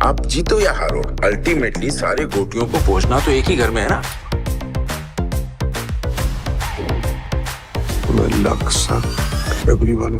आप जीतो या हारो, अल्टीमेटली सारे गोटियों को पहुंचना तो एक ही घर में है ना। लक सक एवरीवन।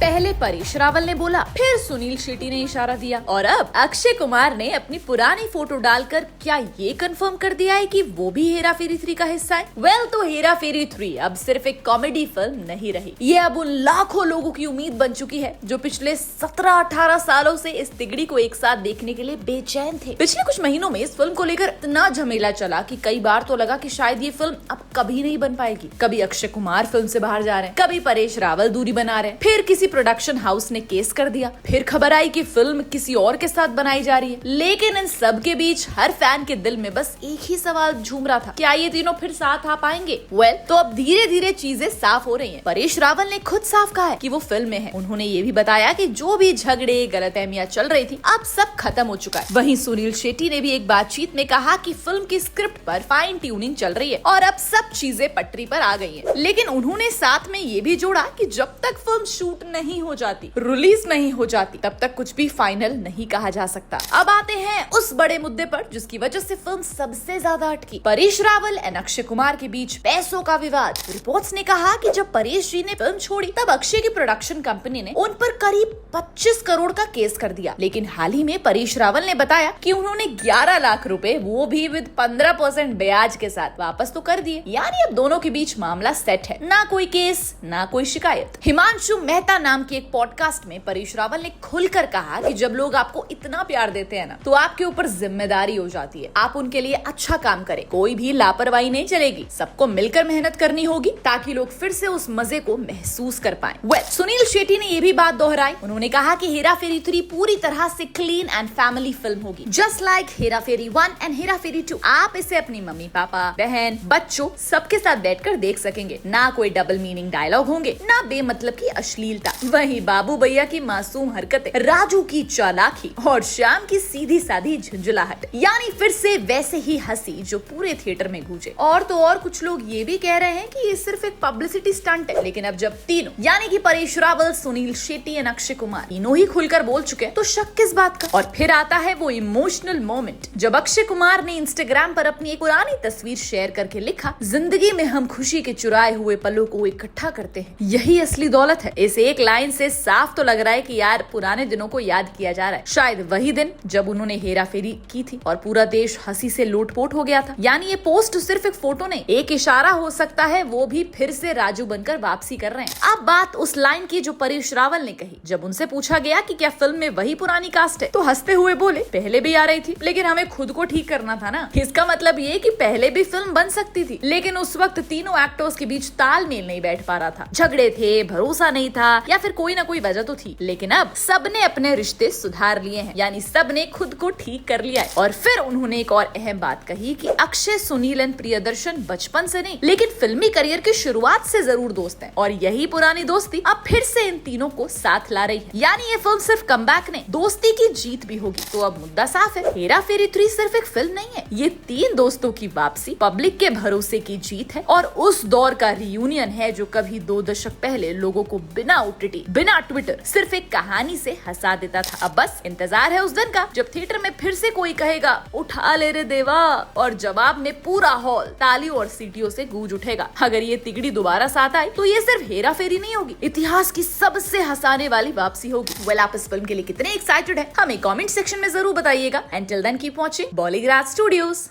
पहले परेश रावल ने बोला, फिर सुनील शेट्टी ने इशारा दिया और अब अक्षय कुमार ने अपनी पुरानी फोटो डालकर क्या ये कंफर्म कर दिया है कि वो भी हेरा फेरी 3 का हिस्सा है। वेल, तो हेरा फेरी 3 अब सिर्फ एक कॉमेडी फिल्म नहीं रही, ये अब उन लाखों लोगों की उम्मीद बन चुकी है जो पिछले 17-18 सालों से इस तिगड़ी को एक साथ देखने के लिए बेचैन थे। पिछले कुछ महीनों में इस फिल्म को लेकर इतना झमेला चला कि कई बार तो लगा कि शायद ये फिल्म अब कभी नहीं बन पाएगी। कभी अक्षय कुमार फिल्म से बाहर जा रहे हैं, कभी परेश रावल दूरी बना रहे हैं, फिर किसी प्रोडक्शन हाउस ने केस कर दिया, फिर खबर आई कि फिल्म किसी और के साथ बनाई जा रही है। लेकिन इन सब के बीच हर फैन के दिल में बस एक ही सवाल झूम रहा था, क्या ये तीनों फिर साथ आ पाएंगे। वेल, तो अब धीरे धीरे चीजें साफ हो रही हैं। परेश रावल ने खुद साफ कहा है कि वो फिल्म में है। उन्होंने ये भी बताया कि जो भी झगड़े गलतफहमियां चल रही थी अब सब खत्म हो चुका है। वहीं सुनील शेट्टी ने भी एक बातचीत में कहा कि फिल्म की स्क्रिप्ट पर फाइन ट्यूनिंग चल रही है और अब सब चीजें पटरी पर आ गई है। लेकिन उन्होंने साथ में ये भी जोड़ा कि जब तक फिल्म शूट नहीं हो जाती, रिलीज नहीं हो जाती, तब तक कुछ भी फाइनल नहीं कहा जा सकता। अब आते हैं उस बड़े मुद्दे पर जिसकी वजह से फिल्म सबसे ज्यादा अटकी, परेश रावल और अक्षय कुमार के बीच पैसों का विवाद। रिपोर्ट्स ने कहा कि जब परेश जी ने फिल्म छोड़ी तब अक्षय की प्रोडक्शन कंपनी ने उन पर करीब 25 करोड़ का केस कर दिया। लेकिन हाल ही में परेश रावल ने बताया कि उन्होंने 11 लाख रुपए, वो भी विद 15% ब्याज के साथ, वापस तो कर दिए। यानी अब दोनों के बीच मामला सेट है, ना कोई केस ना कोई शिकायत। हिमांशु मेहता नाम की एक पॉडकास्ट में परेश रावल ने खुलकर कहा कि जब लोग आपको इतना प्यार देते हैं ना, तो आपके ऊपर जिम्मेदारी हो जाती है, आप उनके लिए अच्छा काम करें, कोई भी लापरवाही नहीं चलेगी, सबको मिलकर मेहनत करनी होगी ताकि लोग फिर से उस मजे को महसूस कर पाएं। वेल, सुनील शेट्टी ने ये भी बात दोहराई। उन्होंने कहा कि हेरा फेरी 3 पूरी तरह से क्लीन एंड फैमिली फिल्म होगी, just like Hera Pheri 1 and Hera Pheri 2। आप इसे अपनी मम्मी पापा, बहन, बच्चों सबके साथ बैठकर देख सकेंगे। ना कोई डबल मीनिंग डायलॉग होंगे, ना बेमतलब की अश्लीलता। वहीं बाबू भैया की मासूम हरकतें, राजू की चालाकी और श्याम की सीधी साधी झुंझुलाहट, यानी फिर से वैसे ही हंसी जो पूरे थिएटर में गूंजे। और तो और कुछ लोग ये भी कह रहे हैं कि ये सिर्फ एक पब्लिसिटी स्टंट है। लेकिन अब जब तीनों यानी कि परेश रावल, सुनील शेट्टी और अक्षय कुमार तीनों ही खुलकर बोल चुके हैं, तो शक किस बात का। और फिर आता है वो इमोशनल मोमेंट जब अक्षय कुमार ने इंस्टाग्राम पर अपनी एक पुरानी तस्वीर शेयर करके लिखा, जिंदगी में हम खुशी के चुराए हुए पलों को इकट्ठा करते हैं, यही असली दौलत है। इस एक लाइन से साफ तो लग रहा है कि यार पुराने दिनों को याद किया जा रहा है। शायद वही दिन जब उन्होंने हेरा फेरी की थी और पूरा देश हंसी से लोटपोट हो गया था। यानी ये पोस्ट सिर्फ एक फोटो नहीं, एक इशारा हो सकता है वो भी फिर से राजू बनकर वापसी कर रहे हैं। अब बात उस लाइन की जो परेश रावल ने कही। जब उनसे पूछा गया कि क्या फिल्म में वही पुरानी कास्ट है, तो हंसते हुए बोले, पहले भी आ रही थी, लेकिन हमें खुद को ठीक करना था ना। इसका मतलब ये कि पहले भी फिल्म बन सकती थी, लेकिन उस वक्त तीनों एक्टर्स के बीच तालमेल नहीं बैठ पा रहा था, झगड़े थे, भरोसा नहीं था, या फिर कोई ना कोई वजह तो थी। लेकिन अब सबने अपने रिश्ते सुधार लिए हैं, यानी सबने खुद को ठीक कर लिया है। और फिर उन्होंने एक और अहम बात कही कि अक्षय, सुनील और प्रियदर्शन बचपन से नहीं लेकिन फिल्मी करियर की शुरुआत से जरूर दोस्त हैं, और यही पुरानी दोस्ती अब फिर से इन तीनों को साथ ला रही है। यानी ये फिल्म सिर्फ कमबैक नहीं, दोस्ती की जीत भी होगी। तो अब मुद्दा साफ है, हेरा फेरी 3 सिर्फ एक फिल्म नहीं है, ये 3 दोस्तों की वापसी, पब्लिक के भरोसे की जीत है, और उस दौर का रियूनियन है जो कभी 2 दशक पहले लोगों को बिना OTT, बिना ट्विटर, सिर्फ एक कहानी से हंसा देता था। अब बस इंतजार है उस दिन का जब थिएटर में फिर से कोई कहेगा, उठा ले रे देवा, और जवाब में पूरा हॉल तालियों और सीटियों से गूंज उठेगा। अगर ये तिगड़ी दोबारा साथ आई तो ये सिर्फ हेरा फेरी नहीं होगी, इतिहास की सबसे हंसाने वाली वापसी होगी। वेल, आप इस फिल्म के लिए कितने एक्साइटेड हैं, हमें कमेंट सेक्शन में जरूर बताइएगा। And till then keep watching Bollygraj studios.